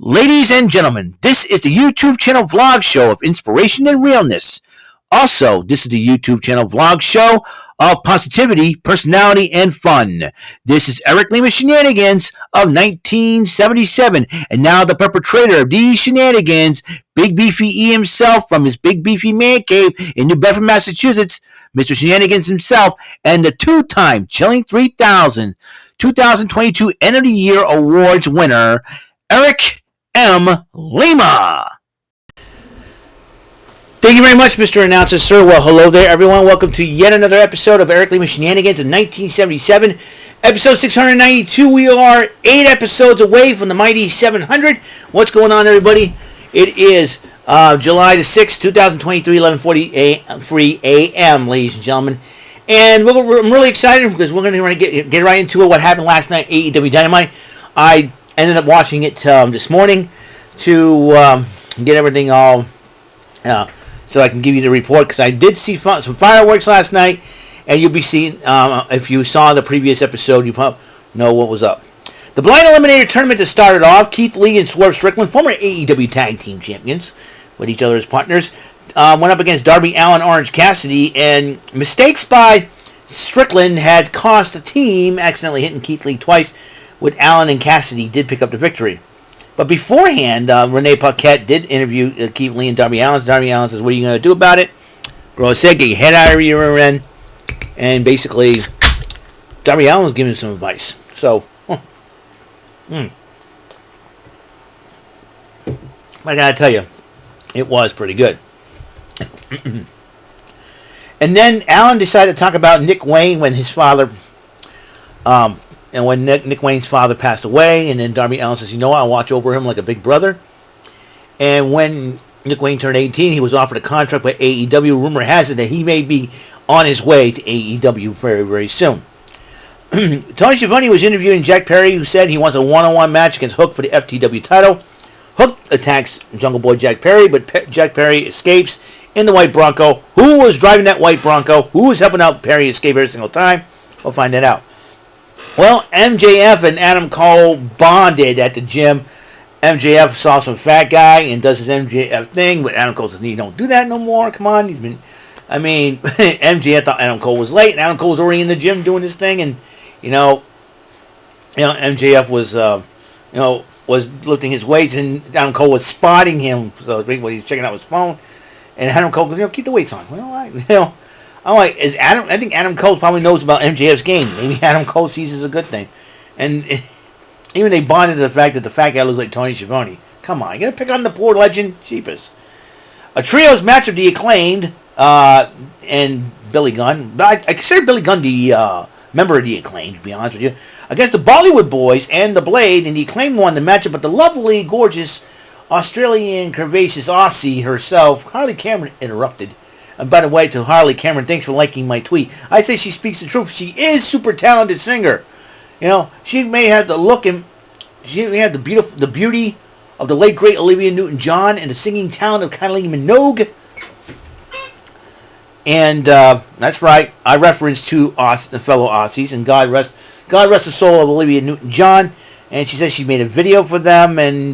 Ladies and gentlemen, this is the YouTube channel vlog show of inspiration and realness. Also, this is the YouTube channel vlog show of positivity, personality, and fun. This is Eric Lima Shenanigans of 1977, and now the perpetrator of these shenanigans, Big Beefy E himself from his Big Beefy Man Cave in New Bedford, Massachusetts, Mr. Shenanigans himself, and the two-time Chilling 3000 2022 End of the Year Awards winner, Eric M. Lima. Thank you very much, Mr. Announcer, sir. Well, hello there, everyone. Welcome to yet another episode of Eric Lima Shenanigans in 1977. Episode 692. We are 8 episodes away from the mighty 700. What's going on, everybody? It is July the 6th, 2023, 11:43 a.m., ladies and gentlemen. And I'm really excited because we're going to get right into it. What happened last night, AEW Dynamite. I ended up watching it this morning to get everything all so I can give you the report, because I did see some fireworks last night, and you'll be seeing, if you saw the previous episode, you probably know what was up. The Blind Eliminator tournament that started off, Keith Lee and Swerve Strickland, former AEW Tag Team Champions, with each other as partners, went up against Darby Allin, Orange Cassidy, and mistakes by Strickland had cost the team, accidentally hitting Keith Lee twice, with Allin and Cassidy did pick up the victory. But beforehand, Renee Paquette did interview Keith Lee and Darby Allin. Darby Allin says, what are you going to do about it? Grow said, get your head out of your rear end. And basically, Darby Allin was giving him some advice. So, I got to tell you, it was pretty good. And then Allin decided to talk about Nick Wayne when his father... and when Nick Wayne's father passed away, and then Darby Allin says, you know what, I'll watch over him like a big brother. And when Nick Wayne turned 18, he was offered a contract by AEW. Rumor has it that he may be on his way to AEW very, very soon. Tony Schiavone was interviewing Jack Perry, who said he wants a one-on-one match against Hook for the FTW title. Hook attacks Jungle Boy Jack Perry, but Jack Perry escapes in the white Bronco. Who was driving that white Bronco? Who was helping out Perry escape every single time? We'll find that out. Well, MJF and Adam Cole bonded at the gym. MJF saw some fat guy and does his MJF thing, but Adam Cole says, you don't do that no more. Come on. MJF thought Adam Cole was late, and Adam Cole was already in the gym doing his thing, and, MJF was lifting his weights, and Adam Cole was spotting him, so he's checking out his phone, and Adam Cole goes, keep the weights on. Well, all right, I think Adam Cole probably knows about MJF's game. Maybe Adam Cole sees it as a good thing. And even they bonded to the fact that the fat guy looks like Tony Schiavone. Come on, you gotta pick on the poor legend? Cheapest. A trios match of the Acclaimed and Billy Gunn. I consider Billy Gunn the member of the Acclaimed, to be honest with you. Against the Bollywood Boys and the Blade, and the Acclaimed won the matchup, but the lovely, gorgeous, Australian, curvaceous Aussie herself, Harley Cameron, interrupted. And by the way, to Harley Cameron, thanks for liking my tweet. I say she speaks the truth. She is a super talented singer. She may have the look and she may have the beauty of the late great Olivia Newton-John and the singing talent of Kylie Minogue. And that's right, I reference to the fellow Aussies, and God rest the soul of Olivia Newton-John. And she says she made a video for them, and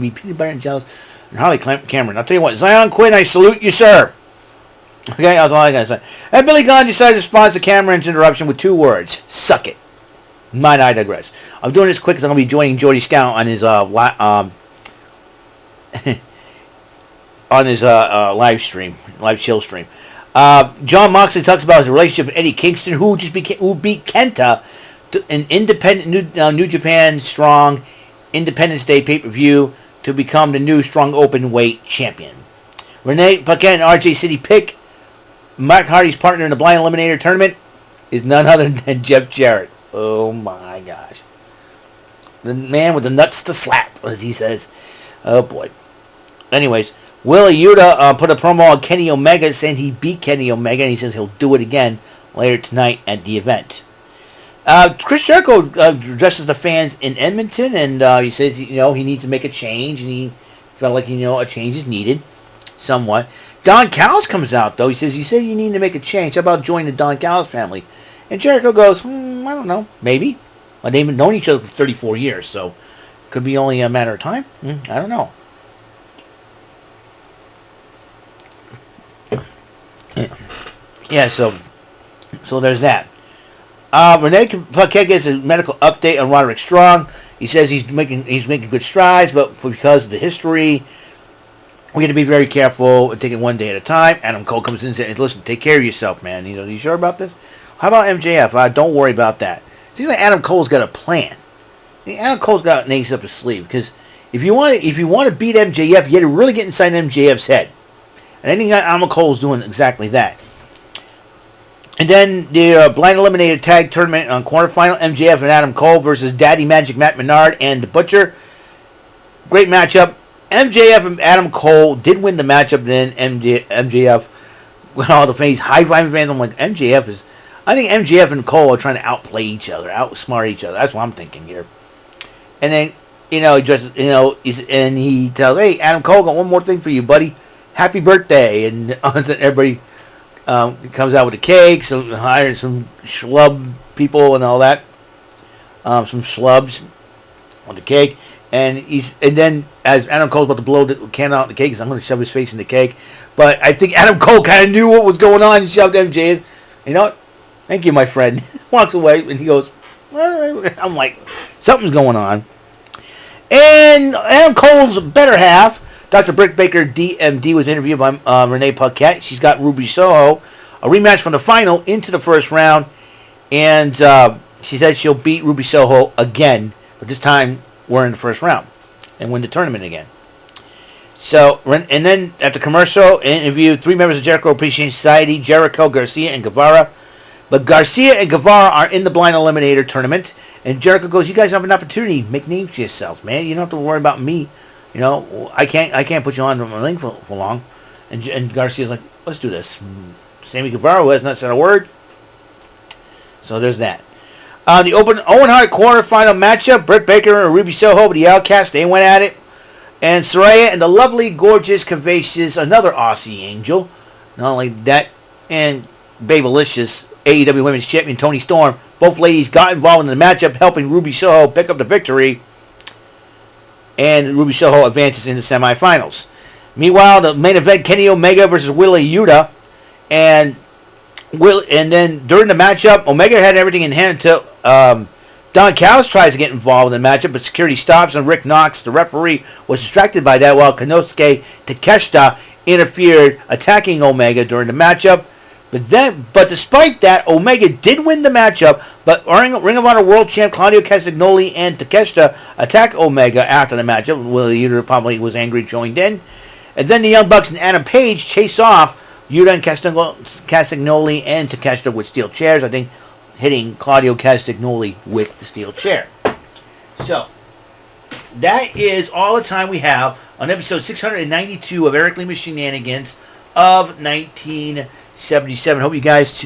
be peanut butter and jealous. And Harley Cameron, I'll tell you what, Zion Quinn, I salute you, sir. Okay, that's all I gotta say. And Billy Gunn decided to respond to Cameron's interruption with 2 words: "Suck it." Might I digress? I'm doing this quick because I'm gonna be joining Jordy Scout on his live chill stream. John Moxley talks about his relationship with Eddie Kingston, who beat Kenta to an independent New Japan Strong Independence Day pay-per-view to become the new Strong Openweight champion. Renee Paquette and RJ City pick Mark Hardy's partner in the Blind Eliminator tournament is none other than Jeff Jarrett. Oh my gosh. The man with the nuts to slap, as he says. Oh boy. Anyways, Willa Yuta put a promo on Kenny Omega saying he beat Kenny Omega, and he says he'll do it again later tonight at the event. Chris Jericho addresses the fans in Edmonton, and he says, he needs to make a change, and he felt like, a change is needed somewhat. Don Callis comes out, though. He said you need to make a change. How about joining the Don Callis family? And Jericho goes, I don't know, maybe. Well, they've known each other for 34 years, so Could be only a matter of time. I don't know. Yeah, so there's that. Renee Paquette gets a medical update on Roderick Strong. He says he's making good strides, but because of the history, we have to be very careful and take it one day at a time. Adam Cole comes in and says, "Listen, take care of yourself, man. You sure about this? How about MJF? Don't worry about that." Seems like Adam Cole's got a plan. Adam Cole's got an ace up his sleeve, because if you want to beat MJF, you got to really get inside MJF's head. And I think Adam Cole's doing exactly that. And then the Blind Eliminator Tag Tournament on quarterfinal, MJF and Adam Cole versus Daddy Magic Matt Menard and The Butcher. Great matchup. MJF and Adam Cole did win the matchup. Then MJF, with all the fans, high-fiving fans, I'm like, I think MJF and Cole are trying to outplay each other, outsmart each other. That's what I'm thinking here. And then, he tells, "Hey, Adam Cole, got one more thing for you, buddy. Happy birthday." And everybody comes out with the cake, hires some schlub people and all that. Some schlubs on the cake. And then as Adam Cole's about to blow the can out the cake, he's, "I'm going to shove his face in the cake." But I think Adam Cole kind of knew what was going on and shoved MJ. You know what? "Thank you, my friend." Walks away and he goes, I'm like, something's going on. And Adam Cole's better half, Dr. Britt Baker, DMD, was interviewed by Renee Paquette. She's got Ruby Soho, a rematch from the final into the first round. And she said she'll beat Ruby Soho again, but this time we're in the first round and win the tournament again. So, and then at the commercial, interviewed 3 members of Jericho Appreciation Society, Jericho, Garcia, and Guevara. But Garcia and Guevara are in the Blind Eliminator tournament. And Jericho goes, "You guys have an opportunity. Make names for yourselves, man. You don't have to worry about me. I can't put you on the ring for long." And Garcia's like, "Let's do this." Sammy Guevara, who has not said a word. So there's that. The Owen Hart quarterfinal matchup, Britt Baker and Ruby Soho with the Outcast. They went at it. And Saraya and the lovely, gorgeous, curvaceous, another Aussie angel. Not only that, and Babylicious, AEW Women's Champion Toni Storm. Both ladies got involved in the matchup, helping Ruby Soho pick up the victory. And Ruby Soho advances into semifinals. Meanwhile, the main event, Kenny Omega versus Wheeler Yuta. And then during the matchup, Omega had everything in hand until Don Callis tries to get involved in the matchup, but security stops, and Rick Knox, the referee, was distracted by that, while Konosuke Takeshita interfered, attacking Omega during the matchup. But despite that, Omega did win the matchup, but Ring of Honor World Champ Claudio Castagnoli and Takeshita attacked Omega after the matchup. Wheeler Yuta probably was angry, joined in. And then the Young Bucks and Adam Page chase off Yuta and Castagnoli and Takeshita with steel chairs, I think hitting Claudio Castagnoli with the steel chair. So, that is all the time we have on episode 692 of Eric Lima Shenanigans of 1977. Hope you guys...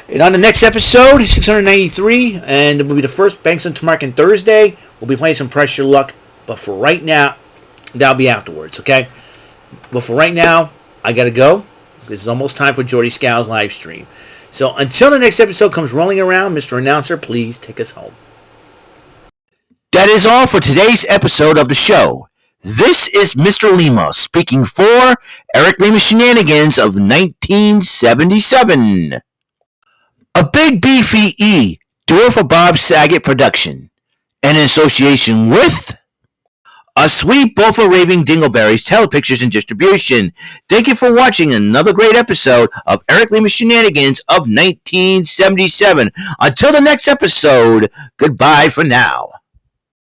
And on the next episode, 693, and it will be the first Banks and Tamarkin Thursday. We'll be playing some Pressure Luck, but for right now, that'll be afterwards, okay? But for right now, I gotta go. This is almost time for Jordy Scow's live stream. So until the next episode comes rolling around, Mr. Announcer, please take us home. That is all for today's episode of the show. This is Mr. Lima speaking for Eric Lima Shenanigans of 1977. A Big Beefy E, do it for Bob Saget production. And in association with... A Sweet Bofa Raving Dingleberries Telepictures and Distribution. Thank you for watching another great episode of Eric Lima Shenanigans of 1977. Until the next episode, goodbye for now.